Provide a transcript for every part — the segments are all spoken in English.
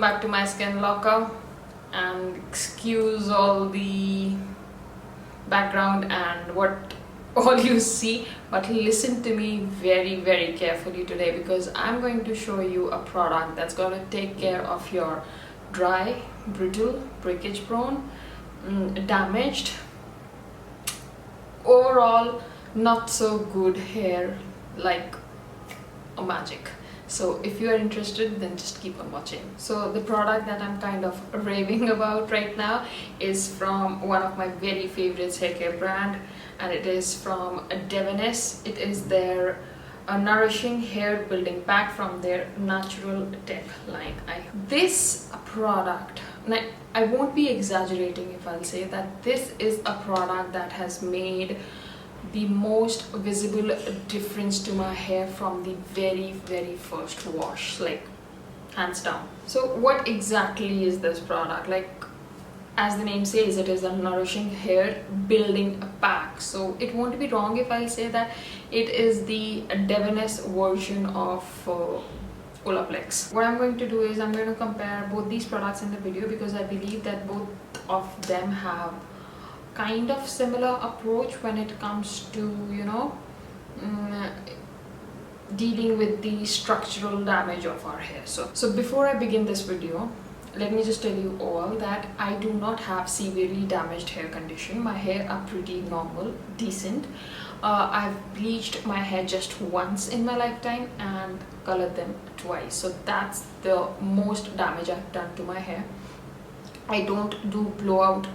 back to my skin locker, and excuse all the background and what all you see, but listen to me very carefully today, because I'm going to show you a product that's going to take care of your dry, brittle, breakage prone, damaged, overall not so good hair, like a magic. So if you are interested, then just keep on watching. So the product that I'm kind of raving about right now is from one of my very favorites hair care brand, and it is from Davines. It is their Nourishing hair building pack from their natural tech line. This product, I won't be exaggerating if I'll say that this is a product that has made the most visible difference to my hair from the very first wash, like hands down. So what exactly is this product? Like, as the name says, it is a nourishing hair building pack. So it won't be wrong if I say that it is the Davines version of OLAPLEX. What I'm going to do is I'm going to compare both these products in the video, because I believe that both of them have kind of similar approach when it comes to, you know, dealing with the structural damage of our hair. So before I begin this video, let me just tell you all that I do not have severely damaged hair condition. My hair are pretty normal, decent. I've bleached my hair just once in my lifetime and colored them twice. So that's the most damage I've done to my hair. I don't do blowout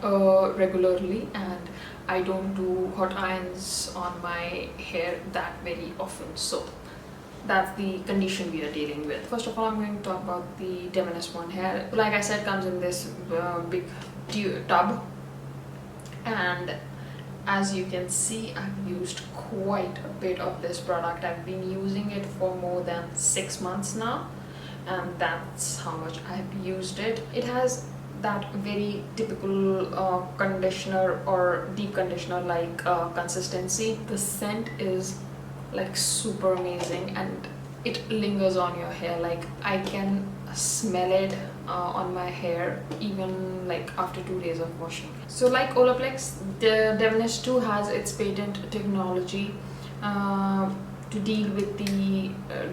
regularly, and I don't do hot irons on my hair that very often. So that's the condition we are dealing with. First of all, I'm going to talk about the Davines one here. Like I said, comes in this big tub, and as you can see, I've used quite a bit of this product. I've been using it for more than 6 months now, and that's how much I've used it. It has that very typical conditioner or deep conditioner like consistency. The scent is like super amazing, and it lingers on your hair. Like, I can smell it on my hair even like after 2 days of washing. So like OLAPLEX, the Davines 2 has its patent technology to deal with the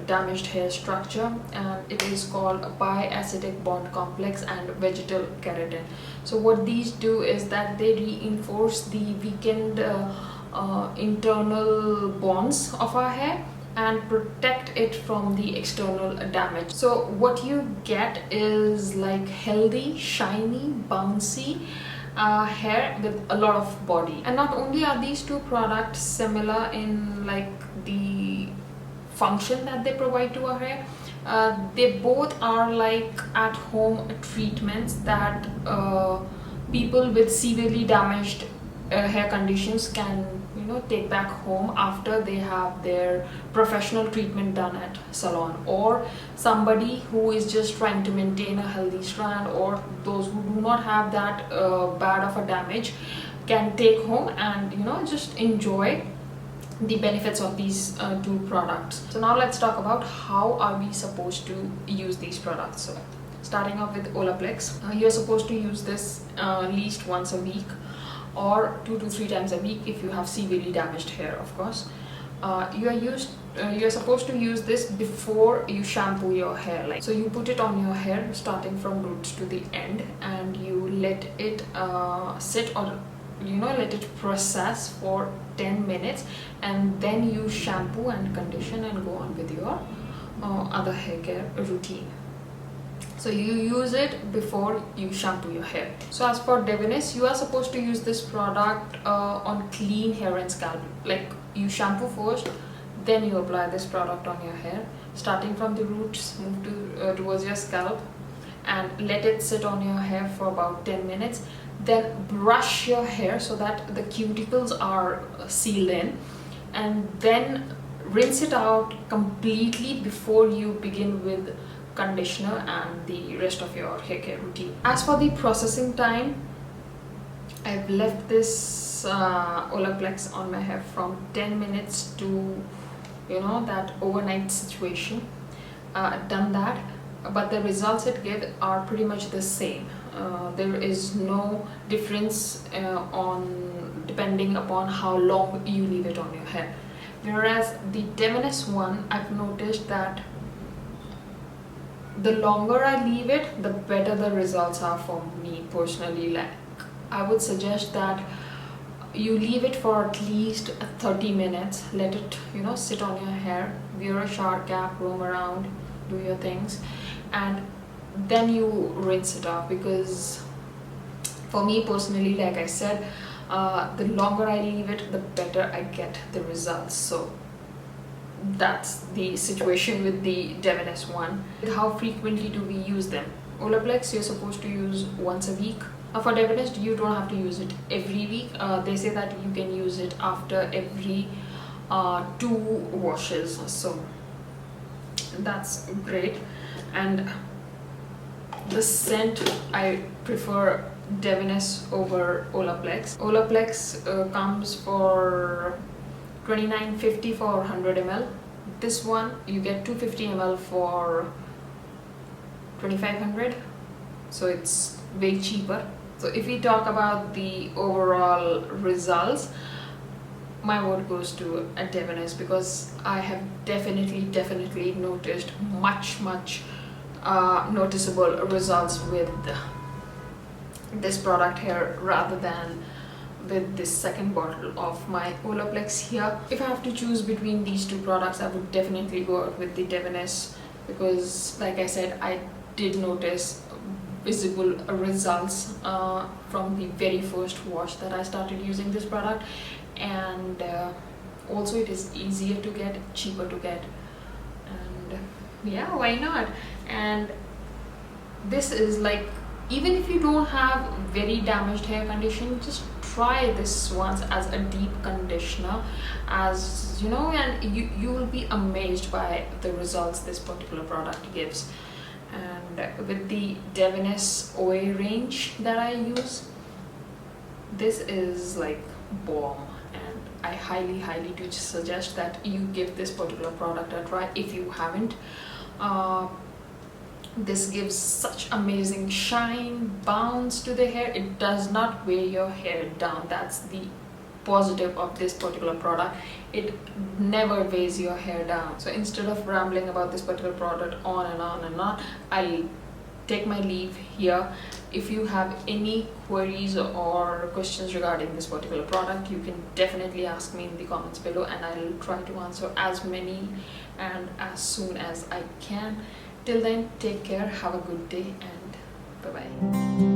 damaged hair structure, and it is called a biacidic bond complex and vegetal keratin. So what these do is that they reinforce the weakened internal bonds of our hair and protect it from the external damage. So what you get is like healthy, shiny, bouncy hair with a lot of body. And not only are these two products similar in like the function that they provide to our hair, they both are like at home treatments that people with severely damaged hair conditions can, you know, take back home after they have their professional treatment done at salon, or somebody who is just trying to maintain a healthy strand, or those who do not have that bad of a damage can take home and, you know, just enjoy the benefits of these two products. So now let's talk about how are we supposed to use these products. So starting off with OLAPLEX, you're supposed to use this at least once a week, or 2 to 3 times a week if you have severely damaged hair, of course. You're supposed to use this before you shampoo your hair. Like, so you put it on your hair starting from roots to the end, and you let it sit, or, you know, let it process for 10 minutes, and then you shampoo and condition and go on with your other hair care routine. So you use it before you shampoo your hair. So as for Davines, you are supposed to use this product on clean hair and scalp. Like, you shampoo first, then you apply this product on your hair, starting from the roots, move to towards your scalp, and let it sit on your hair for about 10 minutes. Then brush your hair so that the cuticles are sealed in, and then rinse it out completely before you begin with conditioner and the rest of your hair care routine. As for the processing time, I've left this OLAPLEX on my hair from 10 minutes to, you know, that overnight situation. Done that. but the results it gives are pretty much the same. There is no difference on depending upon how long you leave it on your hair. Whereas the Davines one, I've noticed that the longer I leave it, the better the results are for me personally. Like, I would suggest that you leave it for at least 30 minutes, let it, you know, sit on your hair, wear a shower cap, roam around, do your things, and then you rinse it off. Because for me personally, like I said, the longer I leave it, the better I get the results. So that's the situation with the Davines one. How frequently do we use them? OLAPLEX you're supposed to use once a week. For Davines, you don't have to use it every week. They say that you can use it after every 2 washes, so that's great. And the scent, I prefer Davines over OLAPLEX. OLAPLEX comes for $29.50 for 100 ml. This one you get 250 ml for 2500, so it's way cheaper. So if we talk about the overall results, my vote goes to Davines, because I have definitely noticed much noticeable results with this product here rather than with this second bottle of my OLAPLEX here. If I have to choose between these two products, I would definitely go out with the Davines, because like I said, I did notice visible results from the very first wash that I started using this product. And also it is easier to get, cheaper to get, and yeah, why not? And this is like, even if you don't have very damaged hair condition, just try this once as a deep conditioner, as you know, and you will be amazed by the results this particular product gives. And with the Davines OA range that I use, this is like bomb, and I highly do suggest that you give this particular product a try if you haven't. This gives such amazing shine, bounce to the hair. It does not weigh your hair down. That's the positive of this particular product. It never weighs your hair down. So instead of rambling about this particular product on and on, I'll take my leave here. If you have any queries or questions regarding this particular product, you can definitely ask me in the comments below, and I'll try to answer as many and as soon as I can. Till then, take care, have a good day, and bye bye.